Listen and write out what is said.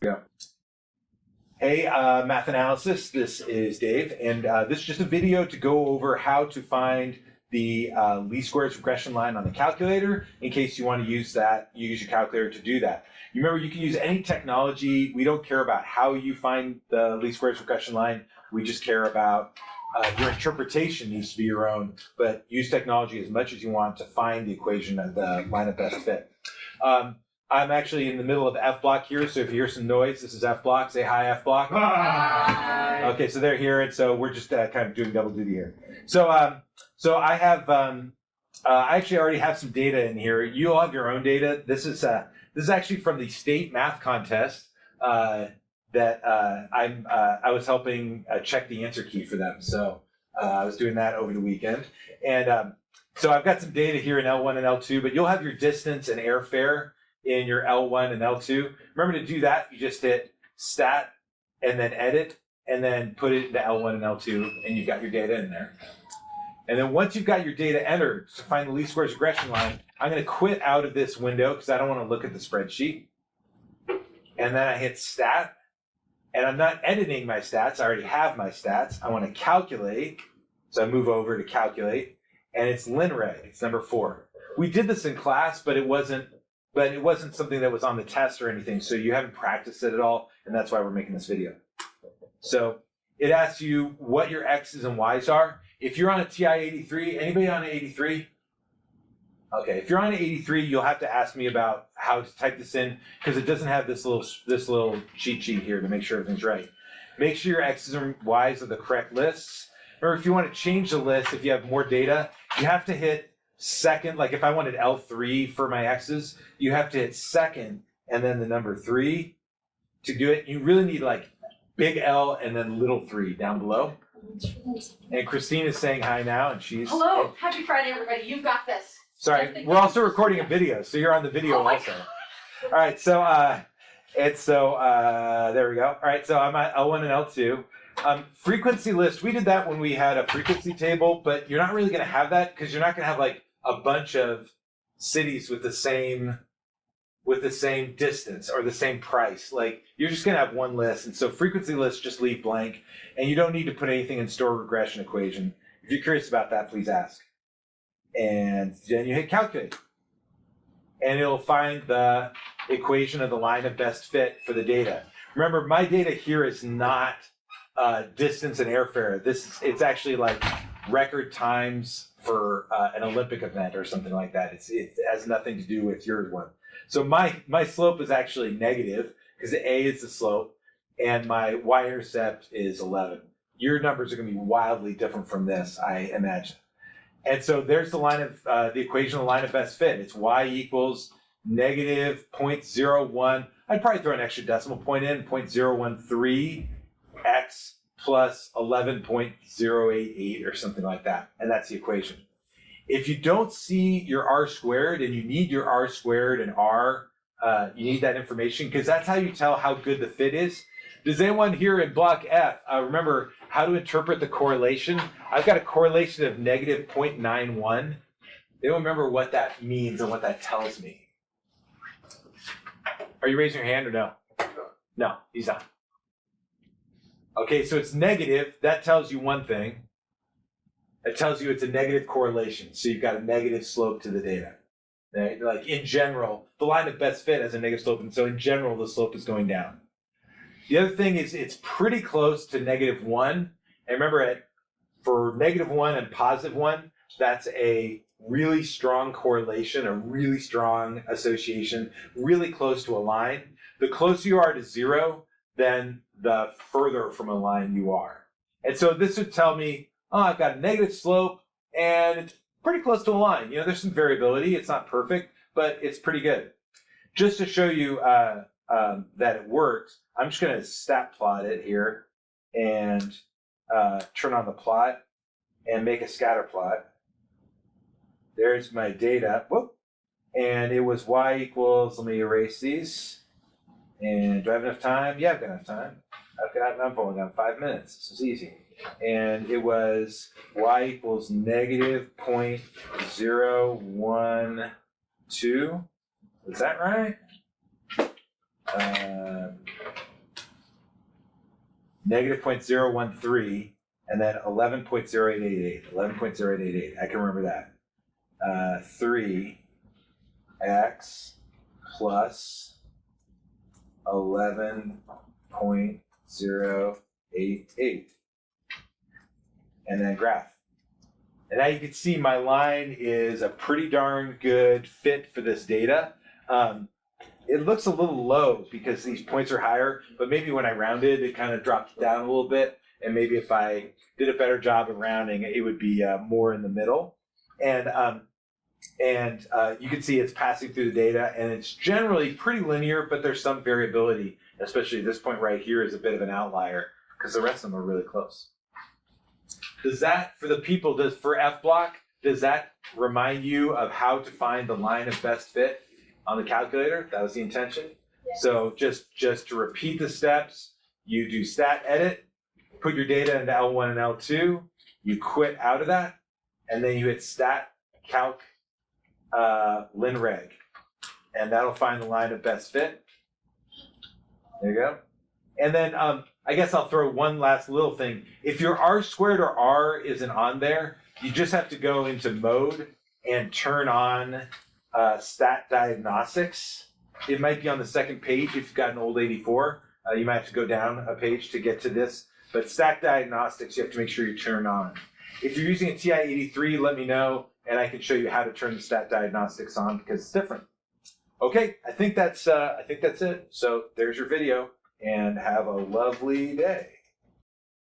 Go. Hey, math analysis, this is Dave, and this is just a video to go over how to find the least squares regression line on the calculator in case you want to use that, use your calculator to do that. You remember, you can use any technology. We don't care about how you find the least squares regression line. We just care about your interpretation needs to be your own, but use technology as much as you want to find the equation of the line of best fit. I'm actually in the middle of F block here, so if you hear some noise, this is F block. Say hi, F block. Hi. Okay, so they're here, and so we're just kind of doing double duty here. So I have, I actually already have some data in here. You all have your own data. This is actually from the state math contest that I was helping check the answer key for them. So I was doing that over the weekend, and so I've got some data here in L1 and L2, but you'll have your distance and airfare in your L1 and L2. Remember to do that, you just hit stat and then edit and then put it into L1 and L2 and you've got your data in there. And then once you've got your data entered to find the least squares regression line, I'm going to quit out of this window because I don't want to look at the spreadsheet. And then I hit stat, and I'm not editing my stats. I already have my stats. I want to calculate, so I move over to calculate, and it's linreg. It's number 4. We did this in class, but it wasn't something that was on the test or anything, so you haven't practiced it at all, and that's why we're making this video. So it asks you what your X's and Y's are. If you're on a TI-83, anybody on an 83? Okay, if you're on an 83, you'll have to ask me about how to type this in, because it doesn't have this little cheat sheet here to make sure everything's right. Make sure your X's and Y's are the correct lists. Or if you want to change the list, if you have more data, you have to hit second. Like if I wanted L3 for my X's, you have to hit second and then the number 3 to do it. You really need like big L and then little 3 down below. And Christine is saying hi now, and she's hello. Happy Friday, everybody. You've got this. Sorry, we're also recording a video, so you're on the video also. All right, so there we go. All right, so I'm at L1 and L2. Frequency list, we did that when we had a frequency table, but you're not really going to have that because you're not going to have like a bunch of cities with the same distance or the same price. Like you're just going to have one list, and so frequency lists just leave blank, and you don't need to put anything in stored regression equation. If you're curious about that, please ask. And then you hit calculate, and it'll find the equation of the line of best fit for the data. Remember, my data here is not distance and airfare. It's actually like record times for an Olympic event or something like that. It has nothing to do with your one. So my slope is actually negative because A is the slope and my y-intercept is 11. Your numbers are going to be wildly different from this, I imagine. And so there's the line of the equation of the line of best fit. It's y equals negative 0.01. I'd probably throw an extra decimal point in, 0.013 x plus 11.088 or something like that. And that's the equation. If you don't see your r squared and you need your r squared and r, you need that information because that's how you tell how good the fit is. Does anyone here in block F remember how to interpret the correlation? I've got a correlation of negative 0.91. They don't remember what that means and what that tells me. Are you raising your hand or no? No, he's not. Okay, so it's negative. That tells you one thing. It tells you it's a negative correlation. So you've got a negative slope to the data. Right? Like in general, the line of best fit has a negative slope. And so in general, the slope is going down. The other thing is it's pretty close to -1. And remember, for -1 and +1, that's a really strong correlation, a really strong association, really close to a line. The closer you are to 0, then the further from a line you are. And so this would tell me, oh, I've got a negative slope and it's pretty close to a line. You know, there's some variability. It's not perfect, but it's pretty good. Just to show you that it works, I'm just going to stat plot it here and turn on the plot and make a scatter plot. There's my data. Whoop. And it was y equals, let me erase these. And do I have enough time? Yeah, I've got enough time. I've only got 5 minutes. This is easy. And it was y equals negative 0.012. Is that right? negative 0.013, and then 11.0888. 11.0888. I can remember that. 3x plus 11.088. And then graph. And now you can see my line is a pretty darn good fit for this data. It looks a little low because these points are higher, but maybe when I rounded, it kind of dropped down a little bit. And maybe if I did a better job of rounding, it would be more in the middle. And you can see it's passing through the data, and it's generally pretty linear, but there's some variability, especially this point right here is a bit of an outlier because the rest of them are really close. Does that, for the people, for F block, does that remind you of how to find the line of best fit on the calculator? That was the intention. Yeah. So just to repeat the steps, you do stat edit, put your data into L1 and L2, you quit out of that, and then you hit stat calc linreg, and that'll find the line of best fit. There you go. And then I guess I'll throw one last little thing. If your R squared or R isn't on there, you just have to go into mode and turn on stat diagnostics. It might be on the second page if you've got an old 84. You might have to go down a page to get to this. But stat diagnostics, you have to make sure you turn on. If you're using a TI-83, let me know, and I can show you how to turn the stat diagnostics on because it's different. Okay, I think that's it. So there's your video, and have a lovely day.